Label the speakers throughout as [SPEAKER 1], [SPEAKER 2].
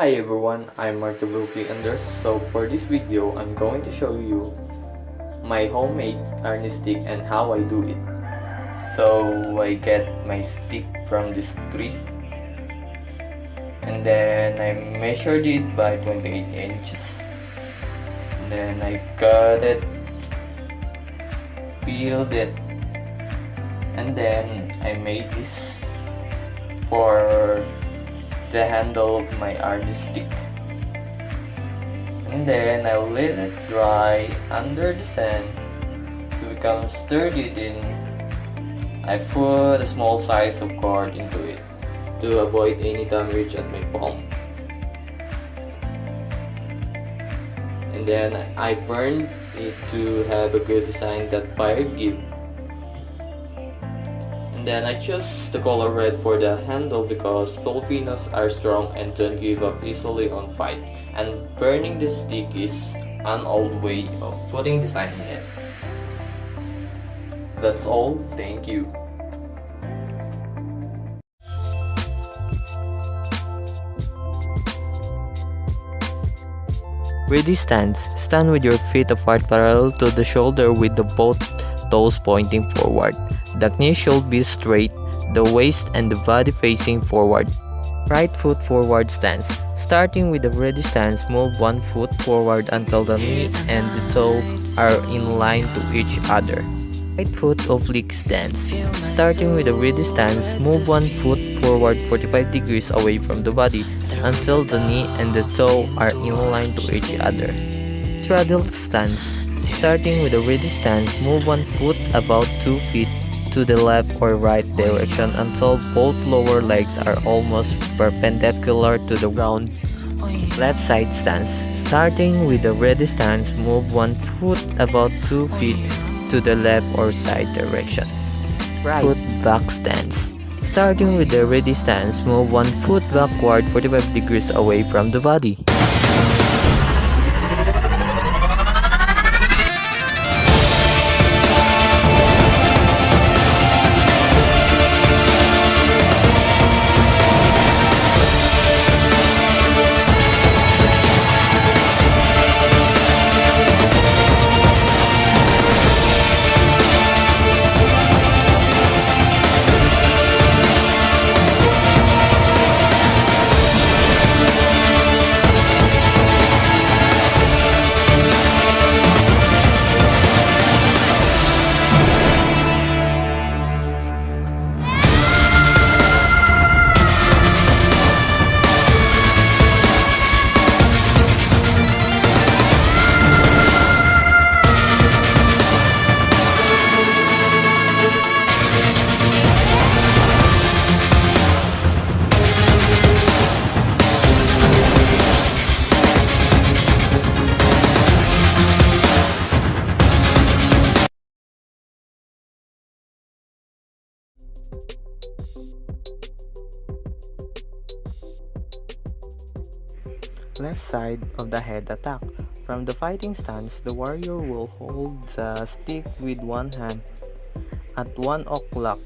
[SPEAKER 1] Hi everyone, I'm Mark the Brookie Anders. So for this video, I'm going to show you my homemade army stick and how I do it. So I get my stick from this tree and then I measured it by 28 inches. Then I cut it, peeled it, and then I made this for the handle of my army stick. And then I let it dry under the sun to become sturdy. Then I put a small size of cord into it to avoid any damage at my palm. And then I burned it to have a good design that fire give. And then I chose the color red for the handle because Filipinos are strong and don't give up easily on fight. And burning the stick is an old way of putting design in it. That's all, thank you.
[SPEAKER 2] Ready stance. Stand with your feet apart parallel to the shoulder with the both toes pointing forward. The knee should be straight, the waist and the body facing forward. Right foot forward stance. Starting with the ready stance, move one foot forward until the knee and the toe are in line to each other. Right foot oblique stance. Starting with the ready stance, move one foot forward 45 degrees away from the body until the knee and the toe are in line to each other. Straddle stance. Starting with the ready stance, move one foot about 2 feet to the left or right direction until both lower legs are almost perpendicular to the ground. Left side stance. Starting with the ready stance, move one foot about 2 feet to the left or side direction. Right foot back stance. Starting with the ready stance, move one foot backward 45 degrees away from the body. Left side of the head attack. From the fighting stance, the warrior will hold the stick with one hand. At 1 o'clock,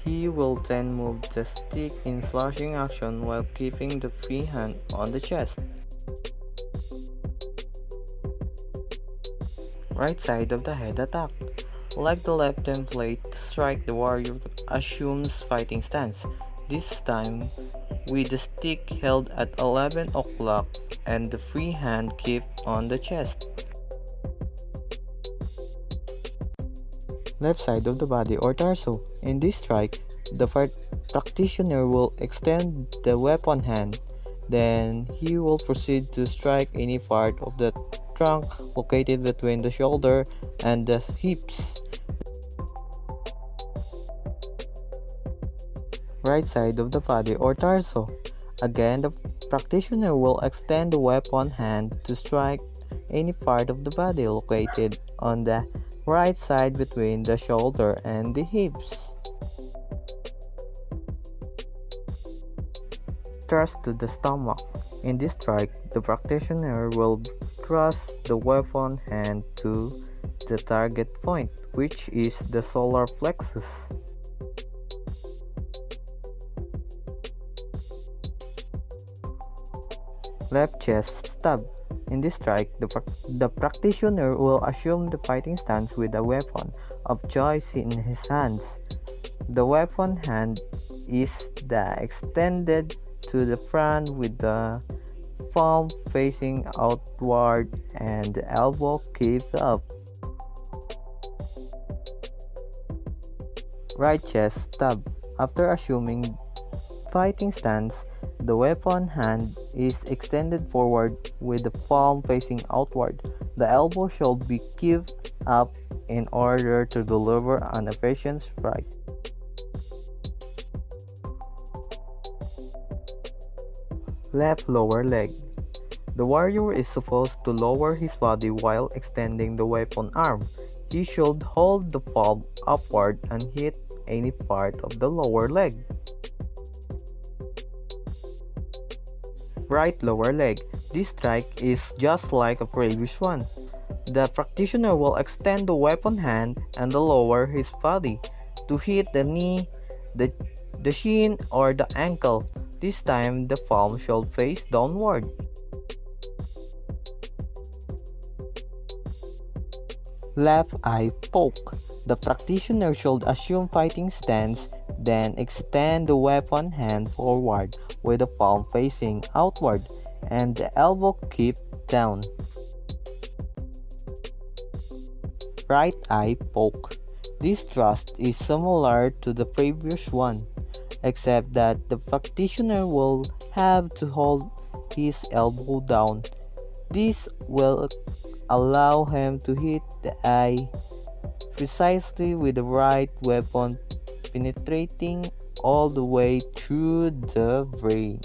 [SPEAKER 2] he will then move the stick in slashing action while keeping the free hand on the chest. Right side of the head attack. Like the left template, strike the warrior assumes fighting stance. This time, with the stick held at 11 o'clock and the free hand kept on the chest. Left side of the body or torso. In this strike, the practitioner will extend the weapon hand. Then he will proceed to strike any part of the trunk located between the shoulder and the hips. Right side of the body or torso. Again, the practitioner will extend the weapon hand to strike any part of the body located on the right side between the shoulder and the hips. Thrust to the stomach. In this strike, the practitioner will thrust the weapon hand to the target point, which is the solar plexus. Left chest stab. In this strike, the practitioner will assume the fighting stance with a weapon of choice in his hands. The weapon hand is extended to the front with the palm facing outward and the elbow kept up. Right chest stab. After assuming fighting stance, the weapon hand is extended forward with the palm facing outward. The elbow should be kept up in order to deliver an efficient strike. Left lower leg. The warrior is supposed to lower his body while extending the weapon arm. He should hold the palm upward and hit any part of the lower leg. Right lower leg. This strike is just like a previous one. The practitioner will extend the weapon hand and lower his body to hit the knee, the shin, or the ankle. This time the palm should face downward. Left eye poke. The practitioner should assume fighting stance, then extend the weapon hand forward with the palm facing outward and the elbow kept down. Right eye poke. This thrust is similar to the previous one, except that the practitioner will have to hold his elbow down. This will allow him to hit the eye precisely with the right weapon, penetrating all the way through the brain.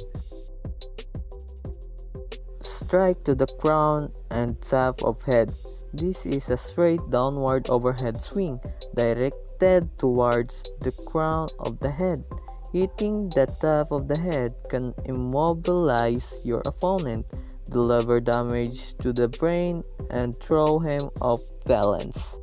[SPEAKER 2] Strike to the crown and top of head. This is a straight downward overhead swing directed towards the crown of the head. Hitting the top of the head can immobilize your opponent, deliver damage to the brain, and throw him off balance.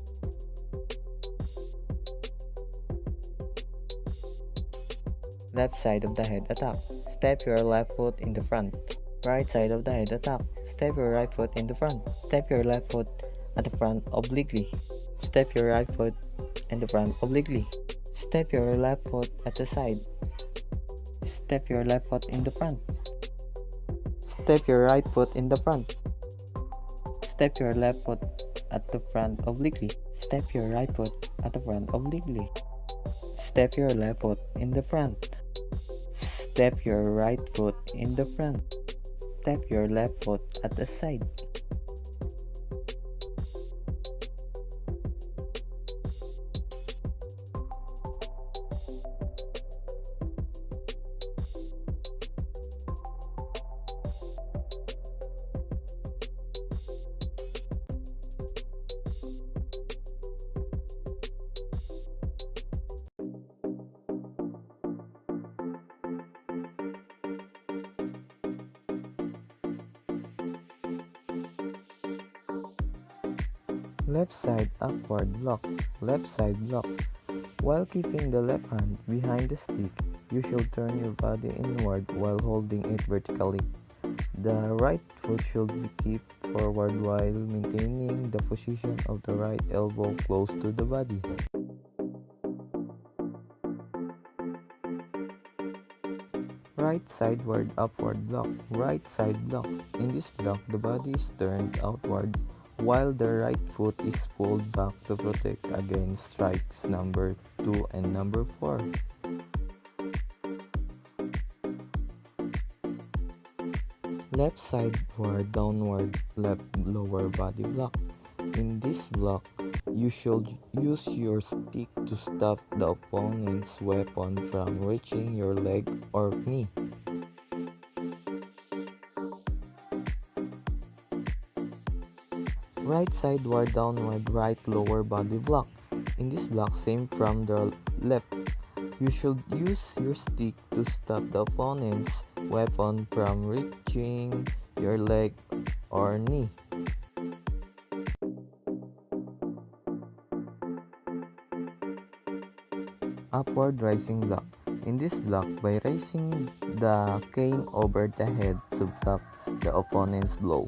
[SPEAKER 2] Left side of the head attack. Step your left foot in the front. Right side of the head attack. Step your right foot in the front. Step your left foot at the front obliquely. Step your right foot in the front obliquely. Step your left foot at the side. Step your left foot in the front. Step your right foot in the front. Step your left foot at the front obliquely. Step your right foot at the front obliquely. Step your left foot in the front. Step your right foot in the front. Step your left foot at the side. Left side upward block. Left side block. While keeping the left hand behind the stick, you should turn your body inward while holding it vertically. The right foot should be kept forward while maintaining the position of the right elbow close to the body. Right sideward upward block. Right side block. In this block, the body is turned outward while the right foot is pulled back to protect against strikes number 2 and number 4. Left sideward downward left lower body block. In this block, you should use your stick to stop the opponent's weapon from reaching your leg or knee. Right sideward downward right lower body block. In this block, same from the left, you should use your stick to stop the opponent's weapon from reaching your leg or knee. Upward rising block. In this block, by raising the cane over the head to block the opponent's blow.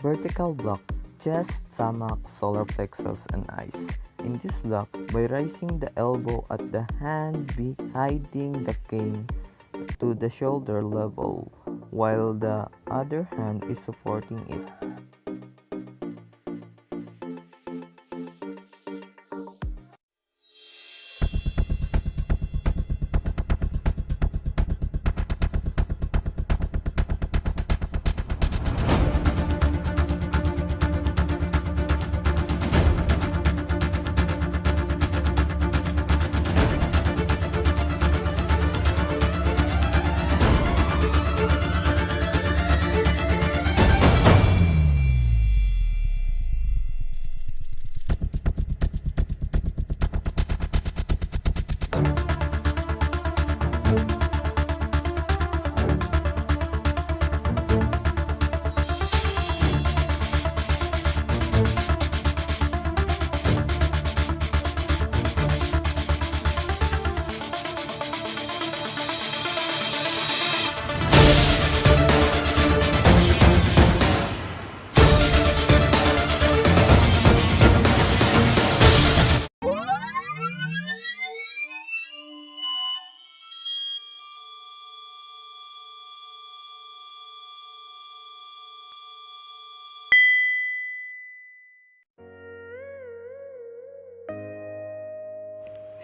[SPEAKER 2] Vertical block, chest, stomach, solar plexus, and eyes. In this block, by raising the elbow at the hand, be hiding the cane to the shoulder level, while the other hand is supporting it.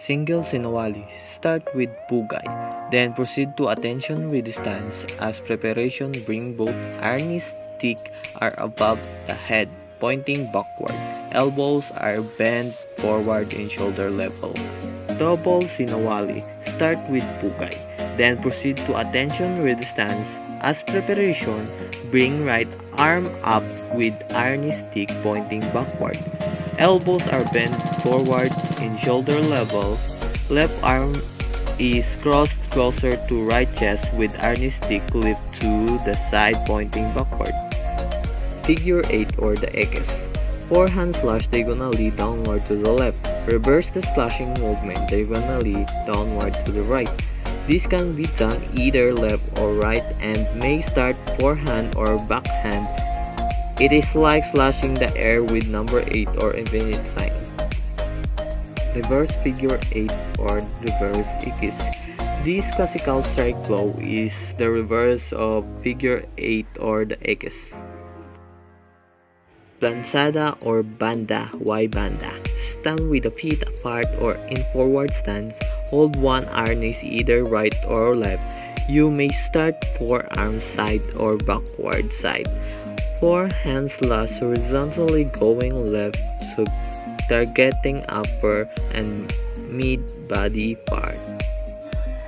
[SPEAKER 2] Single sinawali. Start with pugay, then proceed to attention with stance. As preparation, bring both arnis stick are above the head, pointing backward. Elbows are bent forward in shoulder level. Double sinawali. Start with pugay, then proceed to attention with stance. As preparation, bring right arm up with arnis stick pointing backward. Elbows are bent forward in shoulder level. Left arm is crossed closer to right chest with arnis stick lift to the side pointing backward. Figure 8 or the X. Forehand slash diagonally downward to the left. Reverse the slashing movement diagonally downward to the right. This can be done either left or right and may start forehand or backhand. It is like slashing the air with number 8 or infinite sign. Reverse figure 8 or reverse X. This classical strike blow is the reverse of figure 8 or the X. Planzada or banda, Y banda. Stand with the feet apart or in forward stance. Hold one arnis either right or left. You may start forearm side or backward side. Forehand slash horizontally going left to targeting upper and mid body part.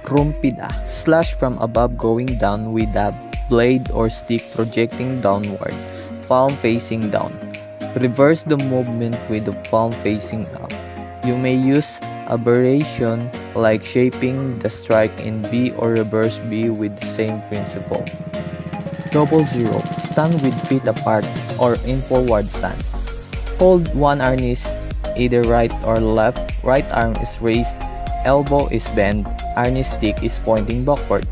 [SPEAKER 2] Rumpida, slash from above going down with a blade or stick projecting downward, palm facing down. Reverse the movement with the palm facing up. You may use aberration like shaping the strike in B or reverse B with the same principle. Double zero. Stand with feet apart or in forward stance. Hold one arnis either right or left. Right arm is raised, elbow is bent, arnis stick is pointing backward.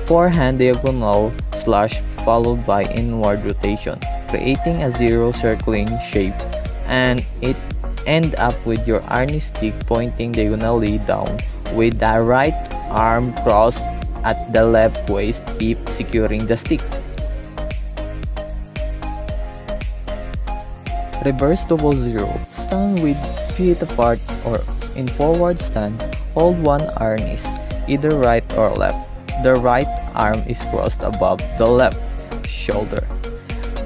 [SPEAKER 2] Forehand diagonal slash followed by inward rotation, creating a zero circling shape, and it end up with your arnis stick pointing diagonally down with the right arm crossed at the left waist hip securing the stick. Reverse double zero. Stand with feet apart or in forward stand. Hold one arnis, either right or left. The right arm is crossed above the left shoulder.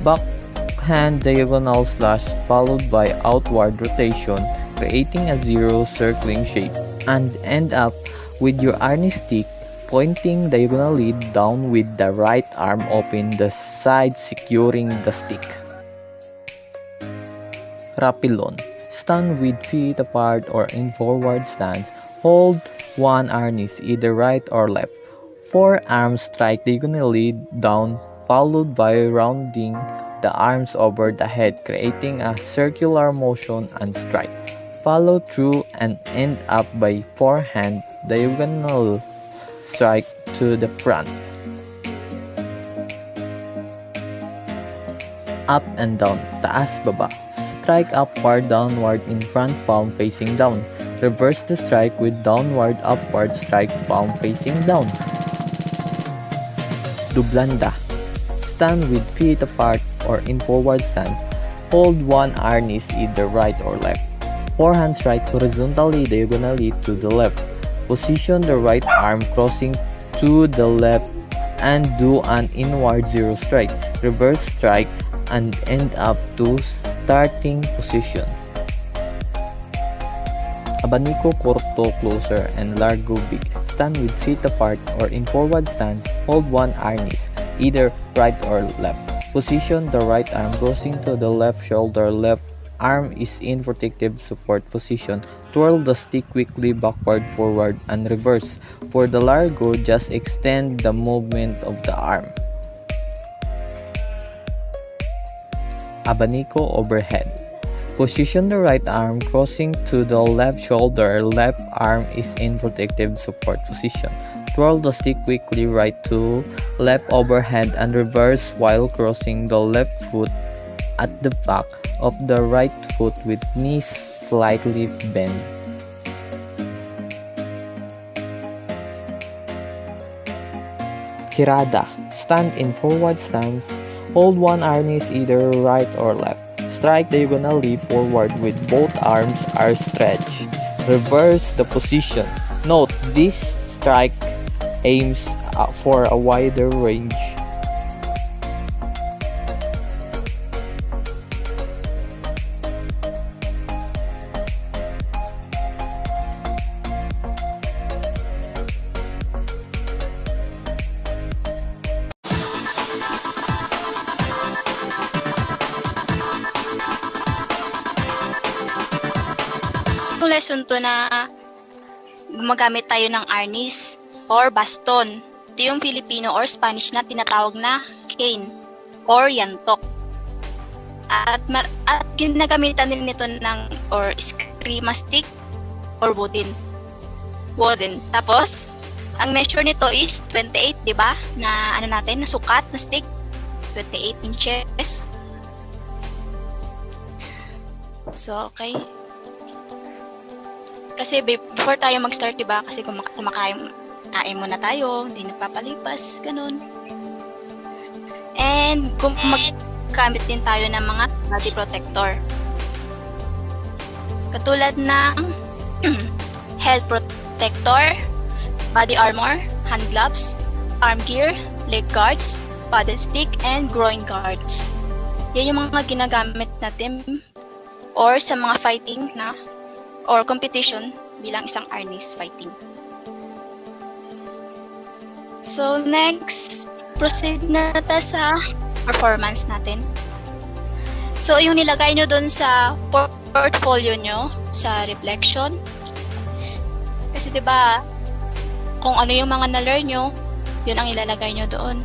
[SPEAKER 2] Backhand diagonal slash followed by outward rotation, creating a zero circling shape, and end up with your arnis stick pointing diagonally down with the right arm open the side securing the stick. Rapilon. Stand with feet apart or in forward stance. Hold one arnis either right or left. Forearms strike diagonally down followed by rounding the arms over the head creating a circular motion and strike. Follow through and end up by forehand diagonal strike to the front. Up and down, taas baba. Strike upward, downward in front, palm facing down. Reverse the strike with downward, upward strike, palm facing down. Dublanda. Stand with feet apart or in forward stand. Hold one harness either right or left. Forehands right horizontally, diagonally to the left. Position the right arm crossing to the left and do an inward zero strike. Reverse strike and end up to starting position. Abanico corto closer and largo big. Stand with feet apart or in forward stand. Hold one harness, either right or left. Position the right arm crossing to the left shoulder. Left arm is in protective support position. Twirl the stick quickly backward, forward, and reverse. For the largo, just extend the movement of the arm. Abanico overhead. Position the right arm crossing to the left shoulder. Left arm is in protective support position. Twirl the stick quickly right to left overhead and reverse while crossing the left foot at the back of the right foot with knees slightly bent. Kirada. Stand in forward stance. Hold one harness either right or left. Strike diagonally forward with both arms are stretched. Reverse the position. Note, this strike aims for a wider range.
[SPEAKER 3] Yung lesson to na gumagamit tayo ng arnis or baston. Ito yung Filipino or Spanish na tinatawag na cane or yantok. At ginagamitan din nito ng or screama stick or wooden. Tapos, ang measure nito is 28, di ba? Na ano natin, na sukat na stick. 28 inches. So, okay. Kasi before tayo mag-start, diba? Kasi kumakain muna tayo, hindi nagpapalipas, ganun. And gumagamit din tayo ng mga body protector. Katulad ng head protector, body armor, hand gloves, arm gear, leg guards, paddle stick, and groin guards. Yan yung mga ginagamit natin or sa mga fighting na or competition bilang isang arnis fighting. So next, proceed na tayo sa performance natin. So yung nilagay nyo dun sa portfolio nyo sa reflection. Kasi 'di ba, kung ano yung mga na-learn nyo, yun ang ilalagay nyo doon.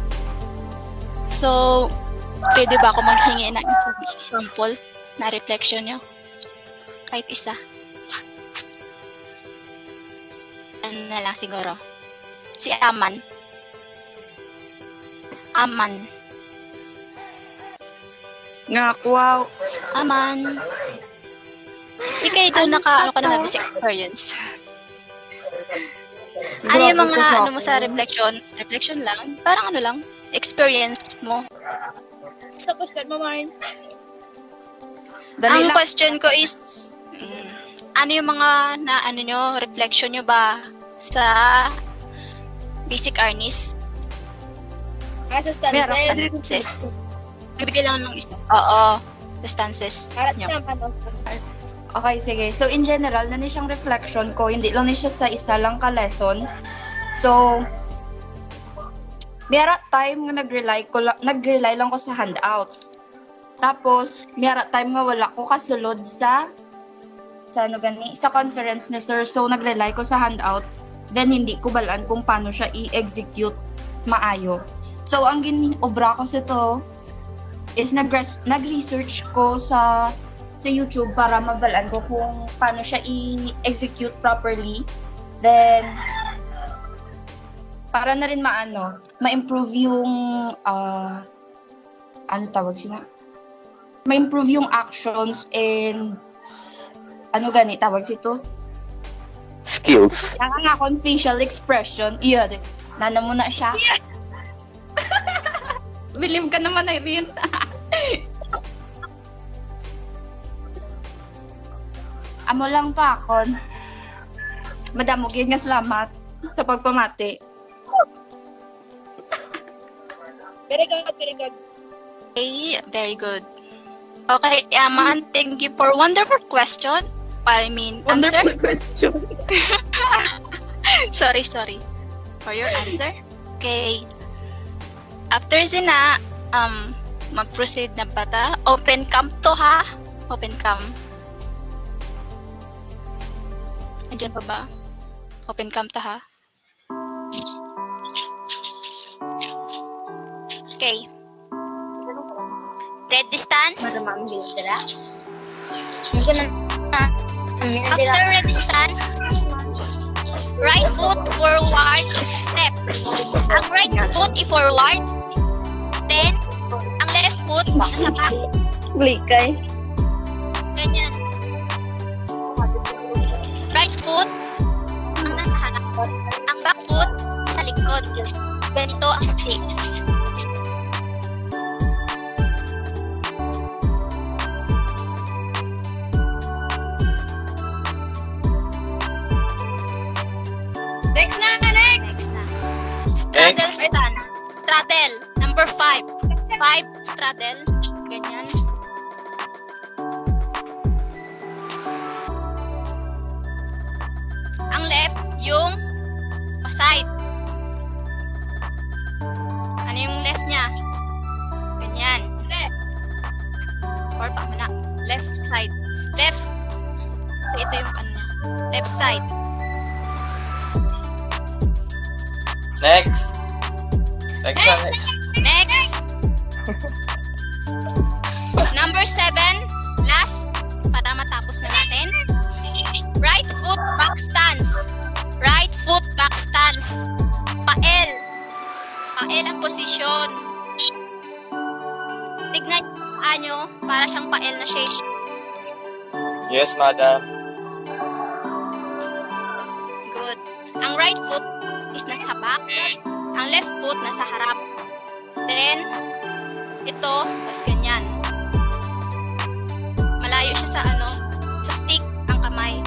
[SPEAKER 3] So, pwede ba ako maghingi ng isang sample na reflection nyo? Kahit isa. Ano na lang siguro. Si Aman.
[SPEAKER 4] Wow.
[SPEAKER 3] Aman. Ikaw doon ano ka naman sa experience. Ano yung mga ano mo sa reflection? Reflection lang? Parang ano lang? Experience mo.
[SPEAKER 4] Sa question mo, Marn.
[SPEAKER 3] Ang question ko is, ano yung mga na ano nyo, reflection nyo ba sa basic arnis?
[SPEAKER 4] Sa
[SPEAKER 3] Stances. Bibigay lang ng isa. Oo, the stances nyo.
[SPEAKER 4] Okay, sige. So, in general, na siyang reflection ko. Hindi lang siya sa isa lang ka-lesson. So, mayroon time nga nag-rely lang ko sa handout. Tapos, mayroon time nga wala ko kasulod sa conference ni sir. So, nag-rely ko sa handout. Then, hindi ko balaan kung paano siya i-execute maayo. So, ang obra ko sa to is nag-research ko sa YouTube para mabalaan ko kung paano siya i-execute properly. Then, para na rin ma-improve yung, ano tawag sila? Ma-improve yung actions and, tawag sito?
[SPEAKER 1] Skills.
[SPEAKER 4] Kaya nga akong facial expression. Iya, nana mo na siya. Believe ka naman, Irene. Amo lang pa akon. Madamo gyud nga salamat sa pagpamati.
[SPEAKER 3] Very good, very good. Okay, very good. Okay, Aman, thank you for wonderful question. I mean, answer.
[SPEAKER 4] Wonderful question.
[SPEAKER 3] sorry. For your answer. Okay. After sina, mag-proceed na ba ta? Open cam to ha? Open cam. Andiyan pa ba? Open cam ta ha? Okay. Red distance. After red distance, right foot forward, step. Ang right foot i-forward, then ang left foot nasa back.
[SPEAKER 4] Blikay.
[SPEAKER 3] Ganyan. Right foot ang nasa harap. Ang back foot sa likod. Ganito ang stick. Next na. Straddle stance. Straddle. Number 5. 5 straddle. Ganyan. Ang left, yung pa-side. Ano yung left niya? Ganyan. Or pa muna. Left side. Left. So, ito yung ano niya. Left side.
[SPEAKER 1] Next. Next.
[SPEAKER 3] Number 7. Last. Para matapos na natin. Right foot back stance. Right foot back stance. Pael. Pael ang posisyon. Tignan nyo para siyang pael na shape.
[SPEAKER 1] Yes, madam.
[SPEAKER 3] Good. Ang right foot is nasa back. Ang left foot nasa harap. Then, ito, tapos ganyan. Malayo siya sa sa stick, ang kamay.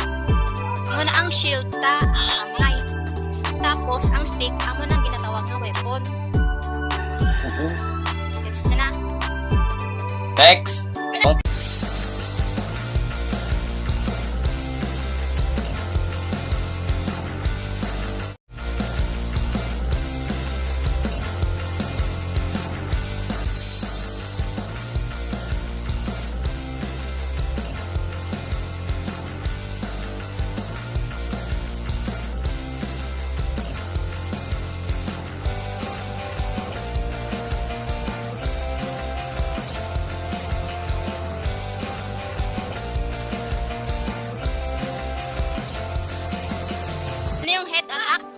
[SPEAKER 3] Muna ang shield ta, ang kamay. Tapos, ang stick, amo nang ginatawag na weapon. Gets na na.
[SPEAKER 1] Next.
[SPEAKER 3] Ano yung head and act?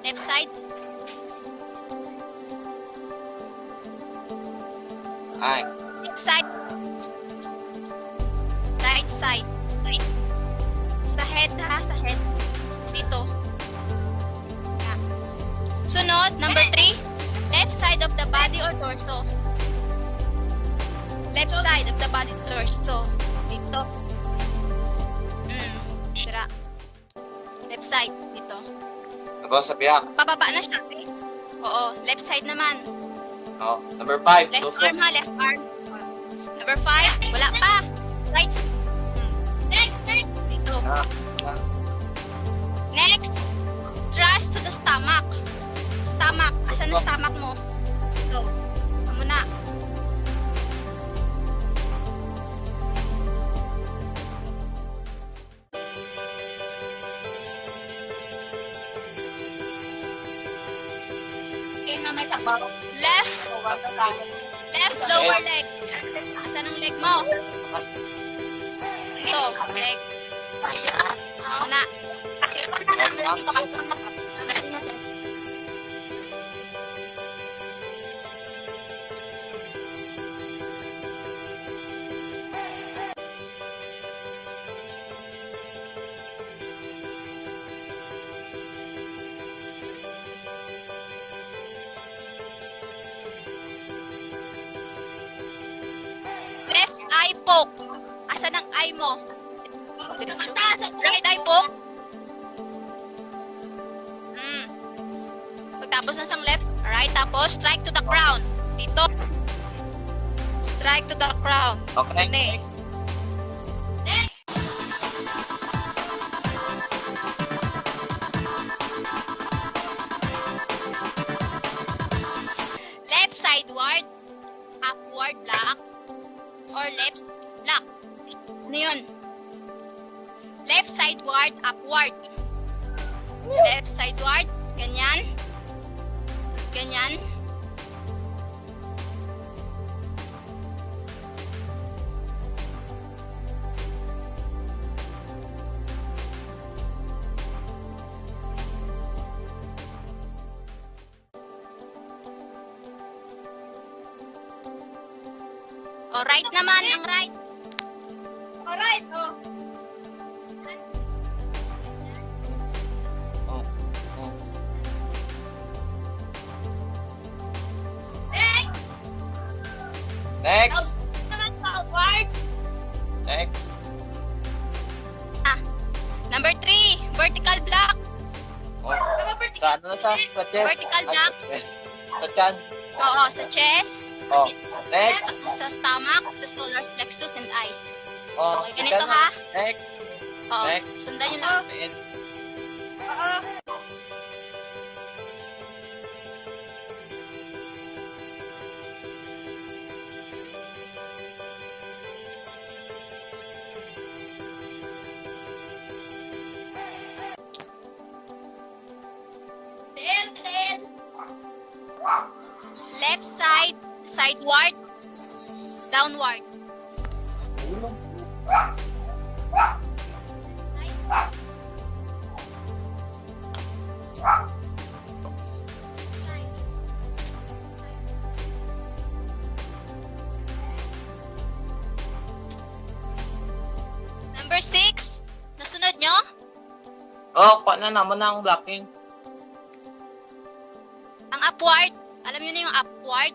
[SPEAKER 3] Left side?
[SPEAKER 1] Hi.
[SPEAKER 3] Left side? Right side? Sa head ha? Sa head. Dito. Yeah. Sunod, number 3. Left side of the body or torso? Left side of the body torso. Dito. Tira. Left side. Dito.
[SPEAKER 1] Ako sa biyak.
[SPEAKER 3] Pababa na siya. Oo. Left side naman.
[SPEAKER 1] Oh, number 5.
[SPEAKER 3] Left
[SPEAKER 1] Tuso.
[SPEAKER 3] arm ha. Left arm. Number 5. Wala pa. Right. Next. Dito. Next. Thrust to the stomach. Stomach. Asan na stomach mo? Go. Amo na. Left. Left lower leg. Asan ang leg mo? Ito, leg. Amo na. Left eye poke. Asan ang eye mo? Right eye poke. Pagtapos ng isang left, right, tapos strike to the crown. Dito. Strike to the crown.
[SPEAKER 5] Okay.
[SPEAKER 3] Next. Next. Left sideward, upward block, or left block. Ano yun? Left sideward, upward. Left sideward, ganyan. Ganyan. O, right naman, ang right. O, right, o. Next.
[SPEAKER 5] Next.
[SPEAKER 3] Naman forward.
[SPEAKER 5] Next.
[SPEAKER 3] Number 3, vertical block.
[SPEAKER 5] Oh. Sa ano na sa chest?
[SPEAKER 3] Vertical block.
[SPEAKER 5] Sa chest. Sa chan.
[SPEAKER 3] Oo, sa chest.
[SPEAKER 5] Oh. Next.
[SPEAKER 3] Sa stomach, sa solar plexus and eyes.
[SPEAKER 5] Oh.
[SPEAKER 3] Okay,
[SPEAKER 5] sa
[SPEAKER 3] ganito
[SPEAKER 5] chan.
[SPEAKER 3] ha.
[SPEAKER 5] Next.
[SPEAKER 3] Oo,
[SPEAKER 5] Next.
[SPEAKER 3] sundan nyo lang.
[SPEAKER 5] Pin.
[SPEAKER 3] Left side, sideward, downward. Number 6, nasunod nyo?
[SPEAKER 5] Oh, kuha na naman na ang blocking.
[SPEAKER 3] Ang upward. Alam nyo na yung upward?